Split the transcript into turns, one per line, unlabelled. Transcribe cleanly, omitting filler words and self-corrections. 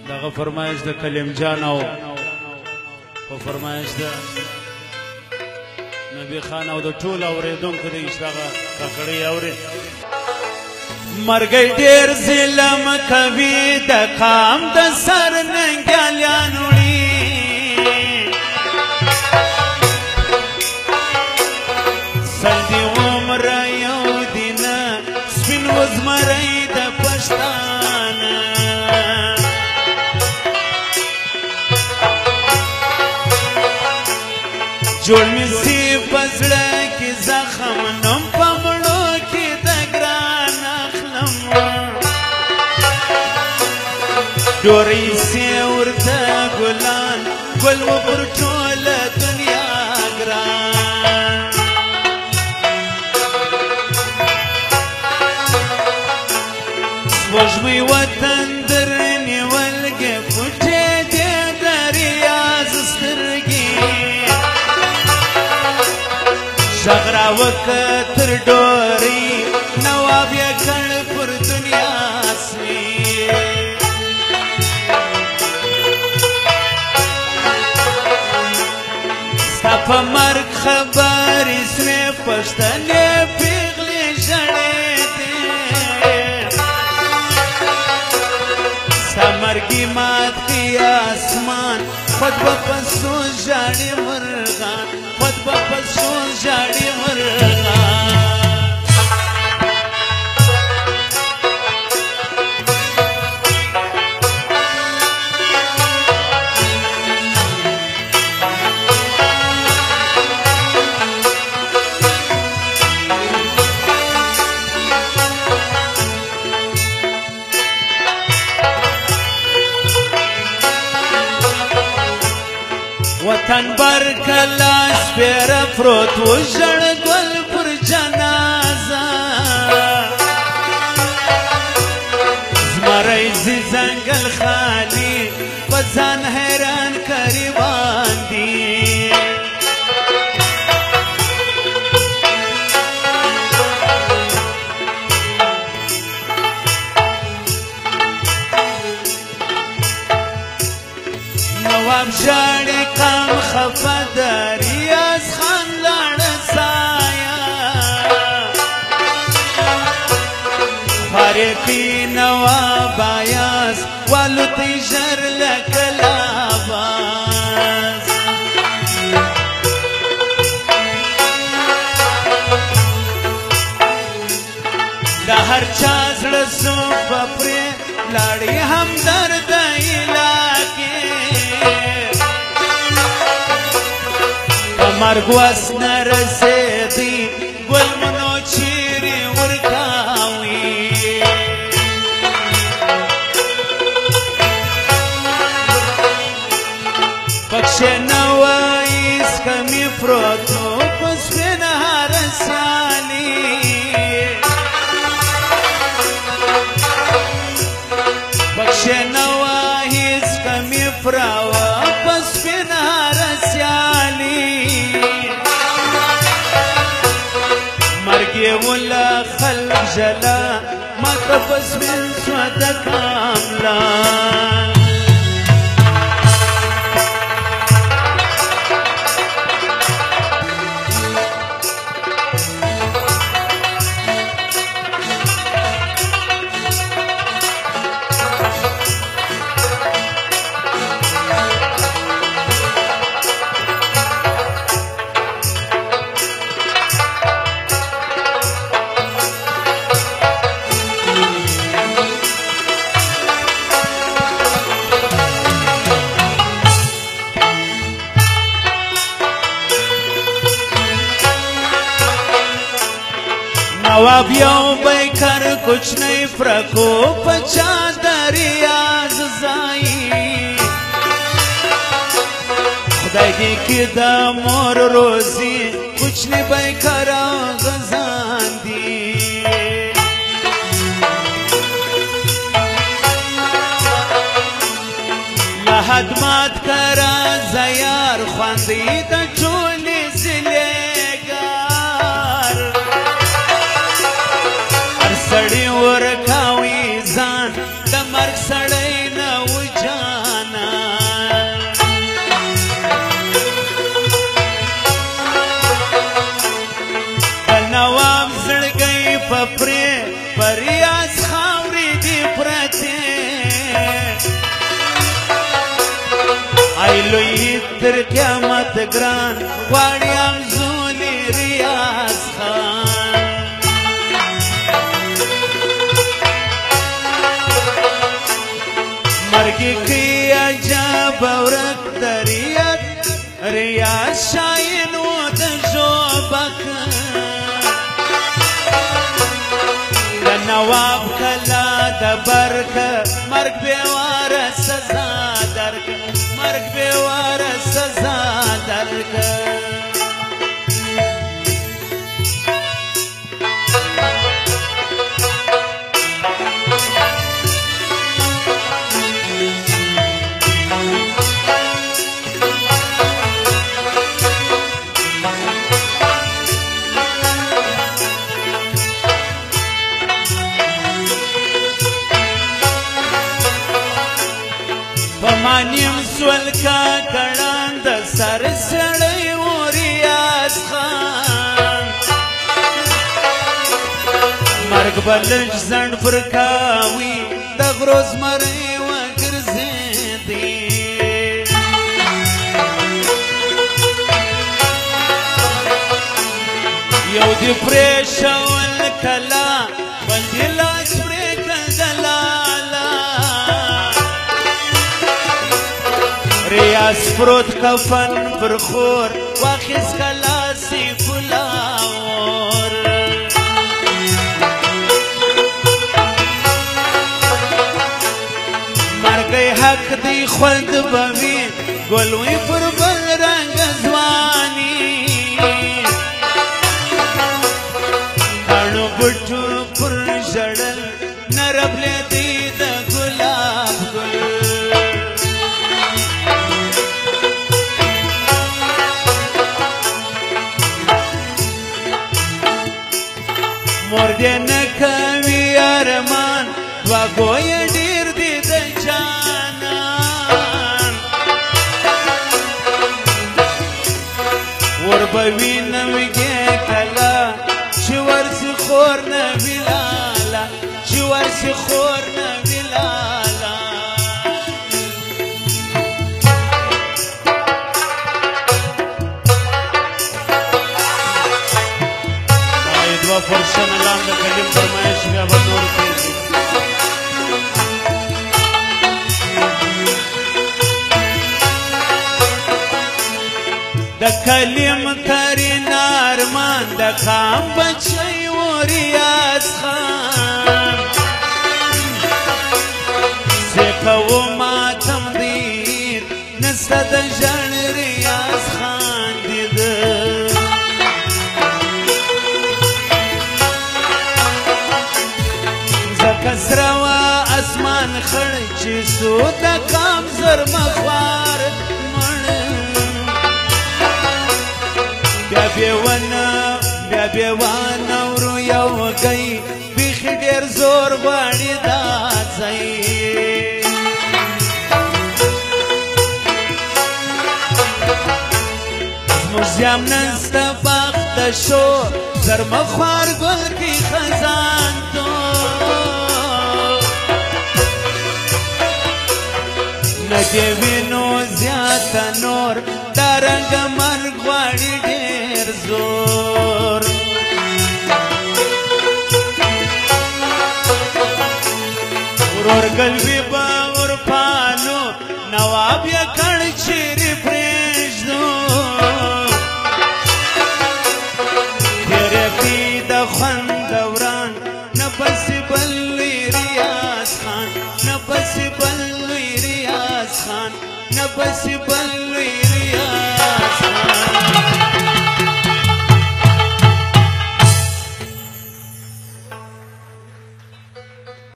دغه فرمایش د کلیم جان او په فرمایش د نبی خان او د ټول اورېدونکو د دغه ککړۍ اورې مرګی ډېر ظلم کوي د قام د سر ننګیالیان وړي سل دې عمره یو دینه سپین وزمری د پښتانه جوړ مې سي په زړه کې زخم نوم په مړو کې د ګران اخلم ډورۍ سي ورته ګلان ګل و پر ټوله دنیا ګران سپوږمۍ وطن در نیولګې پټې دې د ریاض سترګې شغ راوکتر ډورۍ نواب یې کړ پر دنیا سوي ستا په مرګ خبرې سوې پښتنې پیغلې ژړېدې ستا مرګي مات کړي اسمان خود به په سوز ژاړي مرغان خود به په سوز ژاړي مرغان وطن بر کلا سپیره پروت و ژړ ګل پر جنازه زمری زی ځنګل خالي په ځان حیران کریوان دي نواب ژاړي قام خفه د ریاض خان لاړه سایه فارقي نواب ایاز والوتی ژر لکه لاباز د هر چا زړه سو په پرې لاړې همدرد علاقې مرګ واس نه رسېدی ګل منو چیرې ورکاوي پکښې نه وایي سکمې پروت نو په سپین هرسالي پکښې نه وایي سکمې پراوه په سپین هرسالي مرګې وله خلق ژلا ماته په سپین سوه د کاملا نواب یو بیکر کوچنی پرکو پچا د ریاض ځایي خدای دې کې د مور روزي کوچنی بیکر غزان دي لحد مات کرا زیار خواندی د ټولې زلیګار سړی ورکاوي ځان د مرګ سړی نه و جان لوی تر قیامت ګران غواړي همزولي ریاض خان مرګي کې عجب ورک دریات ریاض شاین و د ژوبک د نواب کلا د برک مرګ بېواره سزا درک مرګ بېواره سزا درک مانیم سول کا کڑان د سر سړی و ریاض خان مرګ بلج زنډ پر کاوي د غرو زمری وګرځېدې یو دې پرېښول کلا بل دې لاس پرېږدله ریاض پروت کفن پر خور واخیست خلاصی فلاور مرګی حق دی خود بوی گلوی پر بل رنگ ځواني کاڼو بټو پر ژړل نربلېدی د ګلاب ګل مور دې نه کوي ارمان دوه ګویه ډېر دي د جانان ور به وینه وږې کله چې ورسي خور نه وي لاله چې ورسي خور نه وي لاله فرشن لام د کلیم فرمایش بیا به نور کېږي د کلیم ترین ارمان د خام بچی و ریاض خان سیخه و ماتم دیر نسته د ژړ ریاض خان دیده کسروا اسمان خړ چې سو د کام زر مخوار مړ بیا بیوانه ورو یو گئی بیخي ډېر زور غواړي دا ځای زموږ زیام نن سته بخته شو زر مخوار ګل کې خزان تو نګې وینو زیاته نور دا رنګ مرګ غواړي ډېر زور ورور ګلوي به ورپالو نواب یې کړ چیرې پرېږدو تېرې کړي د خوند دوران نه پسې بل لوی ریاض خان نه پسې بل خان نه پسې بل لوی